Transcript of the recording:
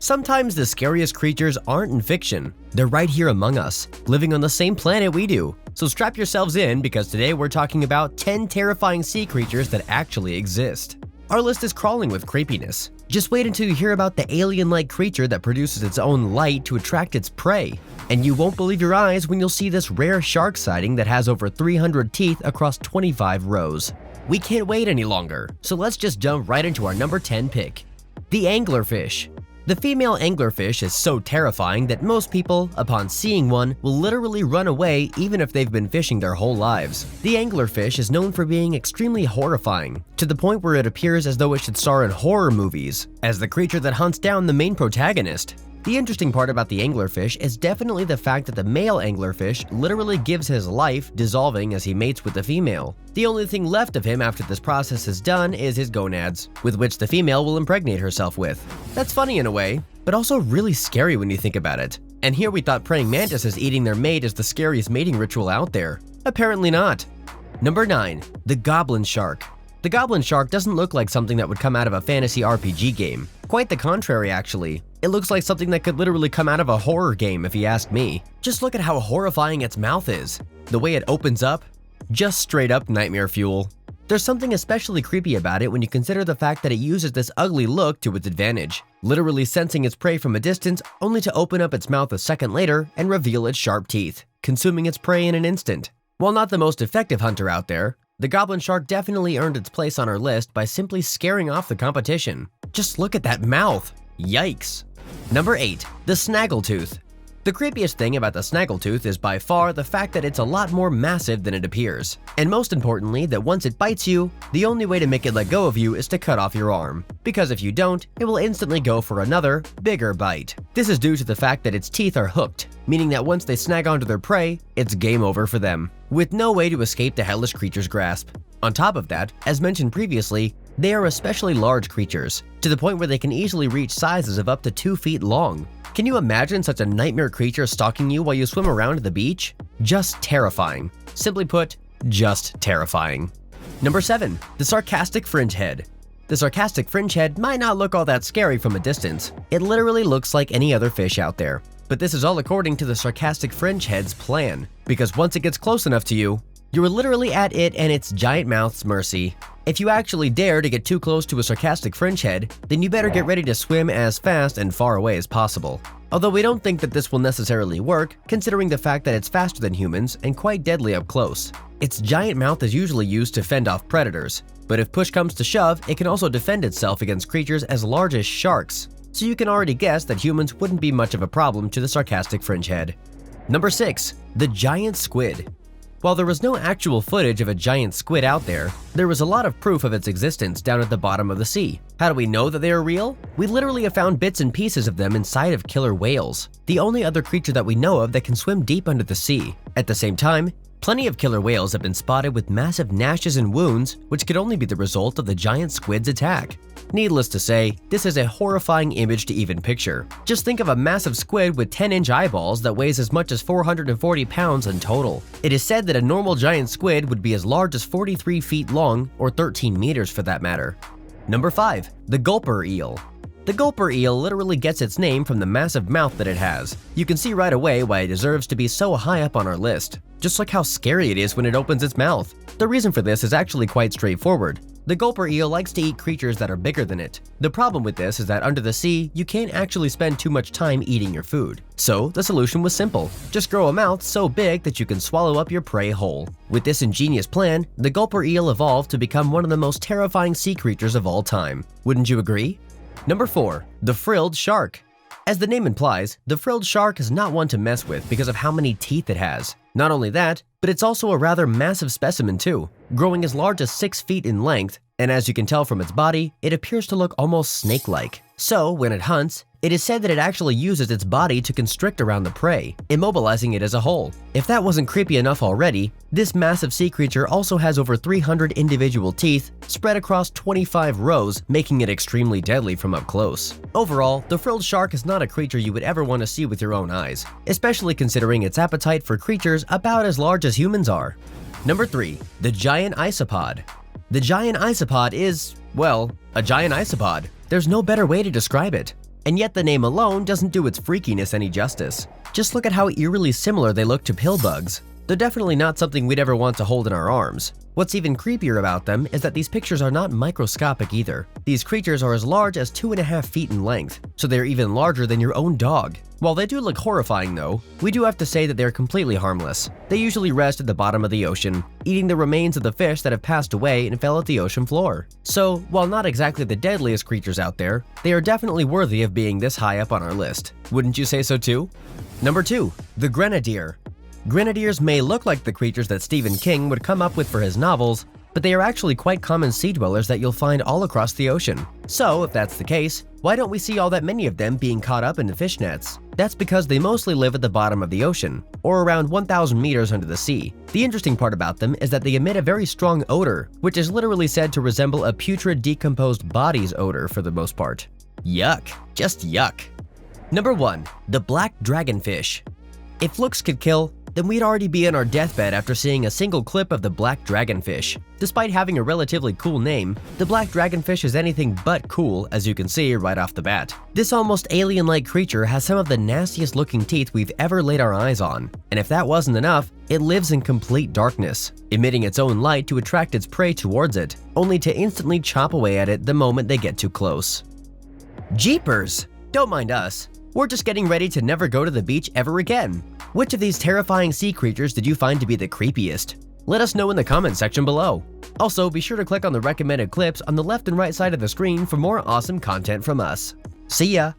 Sometimes the scariest creatures aren't in fiction. They're right here among us, living on the same planet we do. So strap yourselves in because today we're talking about 10 terrifying sea creatures that actually exist. Our list is crawling with creepiness. Just wait until you hear about the alien-like creature that produces its own light to attract its prey. And you won't believe your eyes when you'll see this rare shark sighting that has over 300 teeth across 25 rows. We can't wait any longer, so let's just jump right into our number 10 pick. The Anglerfish. The female anglerfish is so terrifying that most people, upon seeing one, will literally run away even if they've been fishing their whole lives. The anglerfish is known for being extremely horrifying, to the point where it appears as though it should star in horror movies, as the creature that hunts down the main protagonist. The interesting part about the anglerfish is definitely the fact that the male anglerfish literally gives his life, dissolving as he mates with the female. The only thing left of him after this process is done is his gonads, with which the female will impregnate herself with. That's funny in a way, but also really scary when you think about it. And here we thought praying mantises eating their mate is the scariest mating ritual out there. Apparently not. Number 9. The Goblin Shark. The Goblin Shark doesn't look like something that would come out of a fantasy RPG game. Quite the contrary, actually. It looks like something that could literally come out of a horror game if you ask me. Just look at how horrifying its mouth is. The way it opens up, just straight up nightmare fuel. There's something especially creepy about it when you consider the fact that it uses this ugly look to its advantage, literally sensing its prey from a distance only to open up its mouth a second later and reveal its sharp teeth, consuming its prey in an instant. While not the most effective hunter out there, the Goblin Shark definitely earned its place on our list by simply scaring off the competition. Just look at that mouth. Yikes. Number 8. The Snaggletooth. The creepiest thing about the Snaggletooth is by far the fact that it's a lot more massive than it appears. And most importantly, that once it bites you, the only way to make it let go of you is to cut off your arm. Because if you don't, it will instantly go for another, bigger bite. This is due to the fact that its teeth are hooked, meaning that once they snag onto their prey, it's game over for them, with no way to escape the hellish creature's grasp. On top of that, as mentioned previously, they are especially large creatures, to the point where they can easily reach sizes of up to 2 feet long. Can you imagine such a nightmare creature stalking you while you swim around the beach? Just terrifying. Simply put, just terrifying. Number 7. The Sarcastic Fringehead. The sarcastic fringehead might not look all that scary from a distance. It literally looks like any other fish out there. But this is all according to the sarcastic fringehead's plan, because once it gets close enough to you, you're literally at it and its giant mouth's mercy. If you actually dare to get too close to a sarcastic fringehead, then you better get ready to swim as fast and far away as possible. Although we don't think that this will necessarily work, considering the fact that it's faster than humans and quite deadly up close. Its giant mouth is usually used to fend off predators, but if push comes to shove, it can also defend itself against creatures as large as sharks. So you can already guess that humans wouldn't be much of a problem to the sarcastic fringehead. Number 6. The Giant Squid. While there was no actual footage of a giant squid out there was a lot of proof of its existence down at the bottom of the sea. How do we know that they are real? We literally have found bits and pieces of them inside of killer whales, the only other creature that we know of that can swim deep under the sea. At the same time, plenty of killer whales have been spotted with massive gnashes and wounds, which could only be the result of the giant squid's attack. Needless to say, this is a horrifying image to even picture. Just think of a massive squid with 10-inch eyeballs that weighs as much as 440 pounds in total. It is said that a normal giant squid would be as large as 43 feet long, or 13 meters for that matter. Number 5. The Gulper Eel. The gulper eel literally gets its name from the massive mouth that it has. You can see right away why it deserves to be so high up on our list. Just look how scary it is when it opens its mouth. The reason for this is actually quite straightforward. The gulper eel likes to eat creatures that are bigger than it. The problem with this is that under the sea, you can't actually spend too much time eating your food. So the solution was simple. Just grow a mouth so big that you can swallow up your prey whole. With this ingenious plan, the gulper eel evolved to become one of the most terrifying sea creatures of all time. Wouldn't you agree? Number 4. The Frilled Shark. As the name implies, the frilled shark is not one to mess with because of how many teeth it has. Not only that, but it's also a rather massive specimen too, growing as large as 6 feet in length, and as you can tell from its body, it appears to look almost snake-like. So, when it hunts, it is said that it actually uses its body to constrict around the prey, immobilizing it as a whole. If that wasn't creepy enough already, this massive sea creature also has over 300 individual teeth spread across 25 rows, making it extremely deadly from up close. Overall, the frilled shark is not a creature you would ever want to see with your own eyes, especially considering its appetite for creatures about as large as humans are. Number 3. The Giant Isopod. The giant isopod is, well, a giant isopod. There's no better way to describe it. And yet the name alone doesn't do its freakiness any justice. Just look at how eerily similar they look to pill bugs. They're definitely not something we'd ever want to hold in our arms. What's even creepier about them is that these pictures are not microscopic either. These creatures are as large as 2.5 feet in length, so they're even larger than your own dog. While they do look horrifying though, we do have to say that they're completely harmless. They usually rest at the bottom of the ocean, eating the remains of the fish that have passed away and fell at the ocean floor. So, while not exactly the deadliest creatures out there, they are definitely worthy of being this high up on our list. Wouldn't you say so too? Number 2. The Grenadier. Grenadiers may look like the creatures that Stephen King would come up with for his novels, but they are actually quite common sea dwellers that you'll find all across the ocean. So, if that's the case, why don't we see all that many of them being caught up in the fish nets? That's because they mostly live at the bottom of the ocean, or around 1,000 meters under the sea. The interesting part about them is that they emit a very strong odor, which is literally said to resemble a putrid decomposed body's odor for the most part. Yuck. Just yuck. Number 1. The Black Dragonfish. If looks could kill, then we'd already be on our deathbed after seeing a single clip of the Black Dragonfish. Despite having a relatively cool name, the Black Dragonfish is anything but cool, as you can see right off the bat. This almost alien-like creature has some of the nastiest looking teeth we've ever laid our eyes on, and if that wasn't enough, it lives in complete darkness, emitting its own light to attract its prey towards it, only to instantly chop away at it the moment they get too close. Jeepers! Don't mind us. We're just getting ready to never go to the beach ever again. Which of these terrifying sea creatures did you find to be the creepiest? Let us know in the comment section below. Also, be sure to click on the recommended clips on the left and right side of the screen for more awesome content from us. See ya!